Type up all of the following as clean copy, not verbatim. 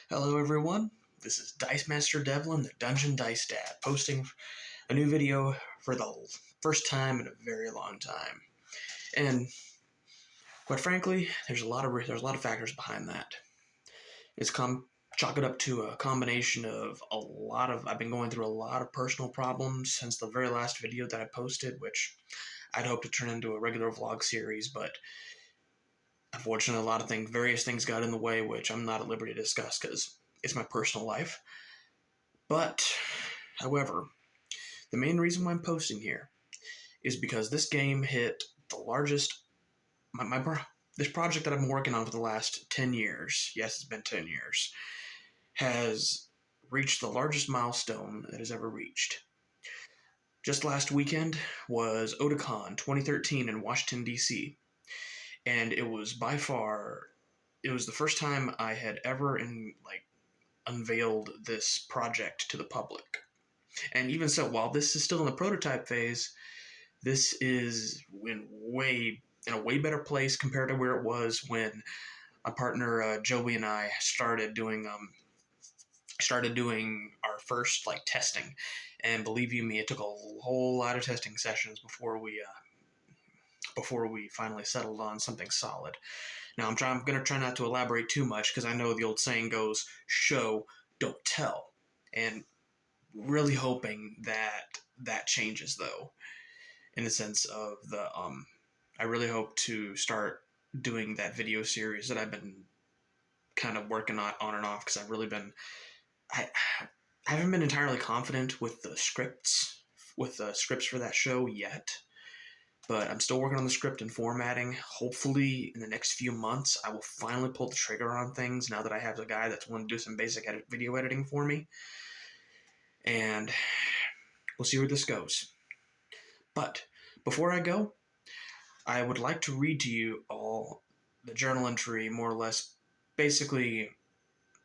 Hello everyone, this is Dice Master Devlin, the Dungeon Dice Dad, posting a new video for the first time in a very long time. And quite frankly, there's a lot of factors behind that. Chalk it up to a combination of I've been going through a lot of personal problems since the very last video that I posted, which I'd hoped to turn into a regular vlog series, but unfortunately various things got in the way, which I'm not at liberty to discuss because it's my personal life. But, however, the main reason why I'm posting here is because this game hit the largest. This project that I've been working on for the last 10 years, yes, it's been 10 years, has reached the largest milestone that has ever reached. Just last weekend was Otakon 2013 in Washington, D.C., and it was the first time I had ever unveiled this project to the public. And even so, while this is still in the prototype phase, this is in a way better place compared to where it was when my partner Joey and I started doing our first testing. And believe you me, it took a whole lot of testing sessions before we finally settled on something solid. Now I'm going to try not to elaborate too much because I know the old saying goes, show, don't tell. And really hoping that changes, though, in the sense of I really hope to start doing that video series that I've been kind of working on and off, because I haven't been entirely confident with the scripts for that show yet, but I'm still working on the script and formatting. Hopefully in the next few months I will finally pull the trigger on things, now that I have a guy that's willing to do some basic video editing for me. And we'll see where this goes. But before I go, I would like to read to you all the journal entry, more or less. Basically,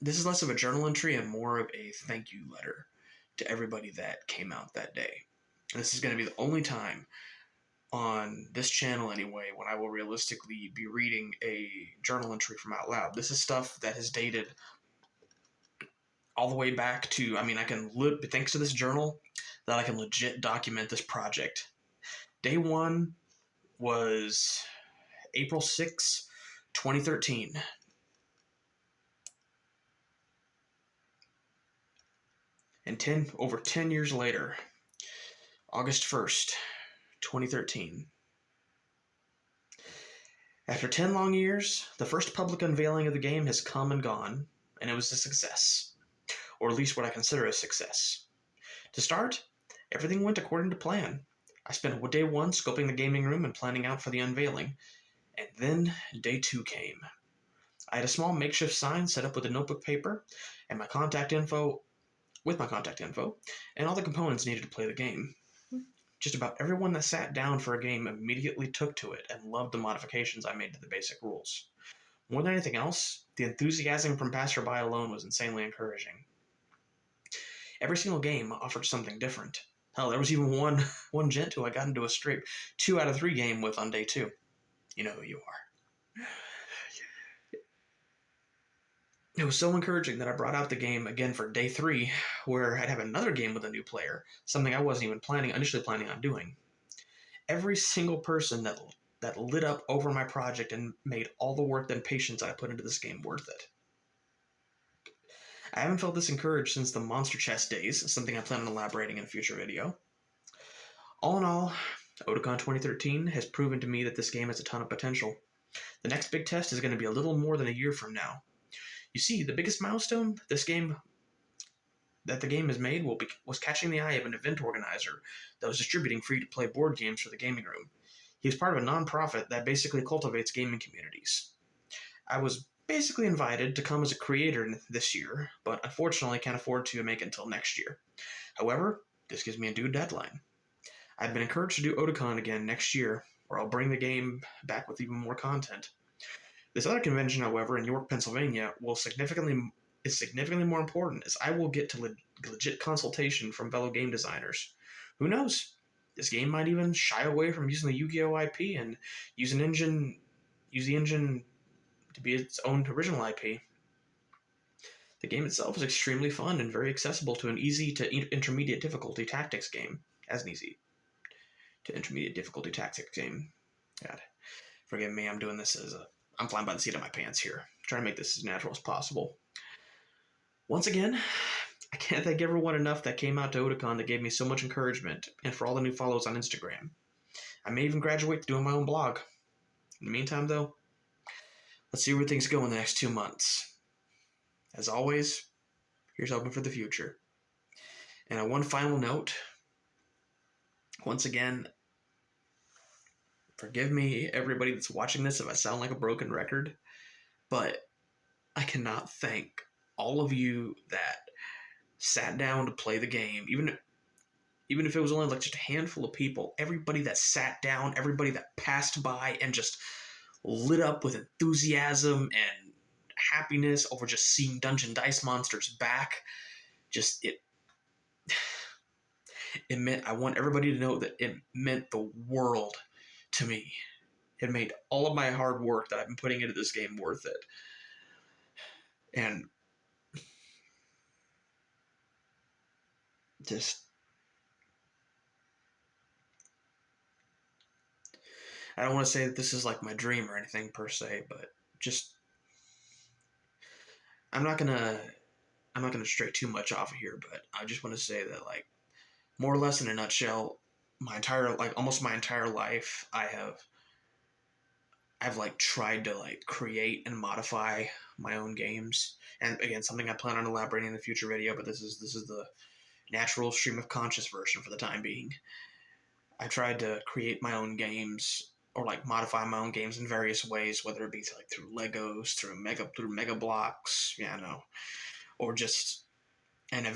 this is less of a journal entry and more of a thank you letter to everybody that came out that day. And this is going to be the only time on this channel, anyway, when I will realistically be reading a journal entry from out loud. This is stuff that is dated all the way back to, thanks to this journal, that I can legit document this project. Day one was April 6, 2013. And over 10 years later, August 1st, 2013. After 10 long years, the first public unveiling of the game has come and gone, and it was a success. Or at least what I consider a success. To start, everything went according to plan. I spent day one scoping the gaming room and planning out for the unveiling, and then day two came. I had a small makeshift sign set up with a notebook paper and my contact info, and all the components needed to play the game. Just about everyone that sat down for a game immediately took to it and loved the modifications I made to the basic rules. More than anything else, the enthusiasm from passerby alone was insanely encouraging. Every single game offered something different. Hell, there was even one gent who I got into a straight 2 out of 3 game with on day 2. You know who you are. It was so encouraging that I brought out the game again for day 3, where I'd have another game with a new player, something I wasn't even initially planning on doing. Every single person that lit up over my project and made all the work and patience I put into this game worth it. I haven't felt this encouraged since the Monster Chest days, something I plan on elaborating in a future video. All in all, Otakon 2013 has proven to me that this game has a ton of potential. The next big test is going to be a little more than a year from now. You see, the biggest milestone that the game has made was catching the eye of an event organizer that was distributing free-to-play board games for the gaming room. He was part of a non-profit that basically cultivates gaming communities. I was basically invited to come as a creator this year, but unfortunately can't afford to make it until next year. However, this gives me a due deadline. I've been encouraged to do Otakon again next year, where I'll bring the game back with even more content. This other convention, however, in York, Pennsylvania, is significantly more important, as I will get to legit consultation from fellow game designers. Who knows? This game might even shy away from using the Yu-Gi-Oh! IP and use the engine to be its own original IP. The game itself is extremely fun and very accessible to an easy to intermediate difficulty tactics game. As an easy to intermediate difficulty tactics game. God, forgive me, I'm doing this I'm flying by the seat of my pants here. Trying to make this as natural as possible. Once again, I can't thank everyone enough that came out to Otakon that gave me so much encouragement, and for all the new follows on Instagram. I may even graduate to doing my own blog. In the meantime, though, let's see where things go in the next 2 months. As always, here's hoping for the future. And on one final note, once again, forgive me, everybody that's watching this, if I sound like a broken record, but I cannot thank all of you that sat down to play the game, even if it was only like just a handful of people, everybody that sat down, everybody that passed by and just lit up with enthusiasm and happiness over just seeing Dungeon Dice Monsters back. Just it meant, I want everybody to know that it meant the world to me. It made all of my hard work that I've been putting into this game worth it. And just, I don't want to say that this is like my dream or anything per se, but just, I'm not gonna stray too much off of here, but I just want to say that, like, more or less in a nutshell, almost my entire life, I've like tried to like create and modify my own games. And again, something I plan on elaborating in the future video, but this is the natural stream of conscious version for the time being. I tried to create my own games or like modify my own games in various ways, whether it be through Legos, through Mega Blocks, or just and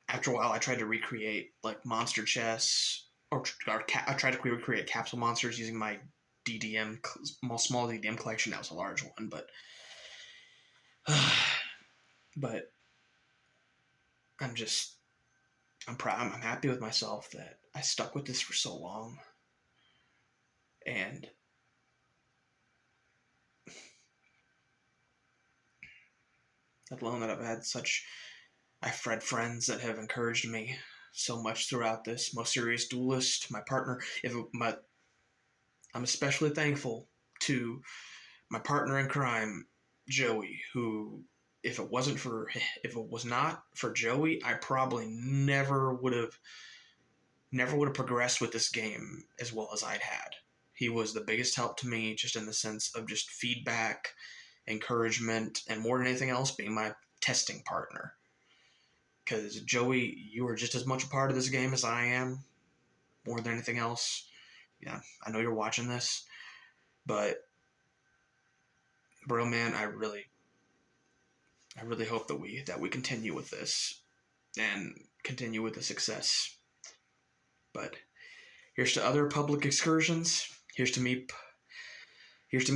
after a while, I tried to recreate like monster chess, I tried to recreate capsule monsters using my DDM small DDM collection. That was a large one, but but I'm proud. I'm happy with myself that I stuck with this for so long, and let alone that I've had friends that have encouraged me so much throughout this. Most Serious Duelist, my partner. I'm especially thankful to my partner in crime, Joey, who if it was not for Joey, I probably never would have progressed with this game as well as I'd had. He was the biggest help to me, just in the sense of just feedback, encouragement, and more than anything else, being my testing partner. Because Joey, you are just as much a part of this game as I am, more than anything else. Yeah, I know you're watching this, but bro, man, I really hope that we continue with this and continue with the success. But here's to other public excursions. Here's to me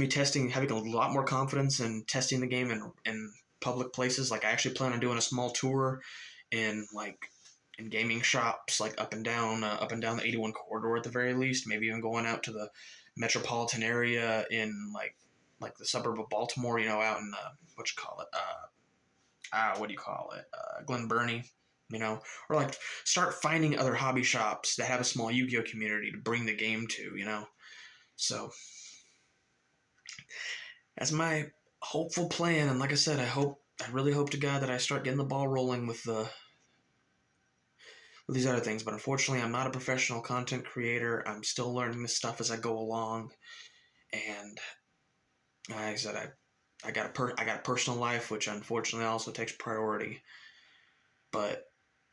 testing, having a lot more confidence in testing the game in public places. Like, I actually plan on doing a small tour in gaming shops, like up and down the 81 corridor at the very least. Maybe even going out to the metropolitan area in like the suburb of Baltimore. Out in Glen Burnie. Or like start finding other hobby shops that have a small Yu-Gi-Oh community to bring the game to. So that's my hopeful plan, and like I said, I really hope to God that I start getting the ball rolling with these other things. But unfortunately, I'm not a professional content creator. I'm still learning this stuff as I go along, and like I said, I got a personal life, which unfortunately also takes priority. But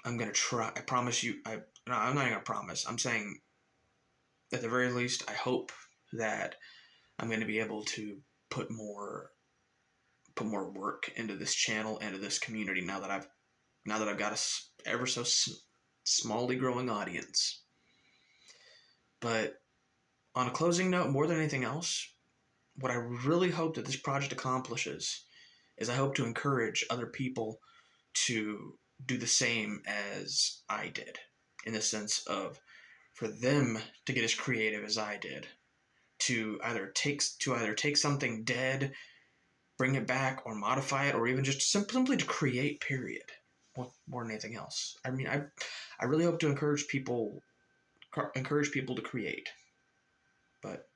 I'm gonna try. I promise you. I'm not gonna promise. I'm saying, at the very least, I hope that I'm going to be able to put more work into this channel, into this community, now that I've got a ever so smallly growing audience. But on a closing note, more than anything else, what I really hope that this project accomplishes is I hope to encourage other people to do the same as I did, in the sense of for them to get as creative as I did, to either take something dead bring it back or modify it, or even just simply to create, period, more than anything else. I mean, I really hope to encourage people to create. But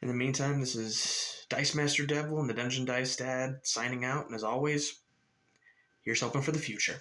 in the meantime, this is Dice Master Devil and the Dungeon Dice Dad signing out, and as always, here's hoping for the future.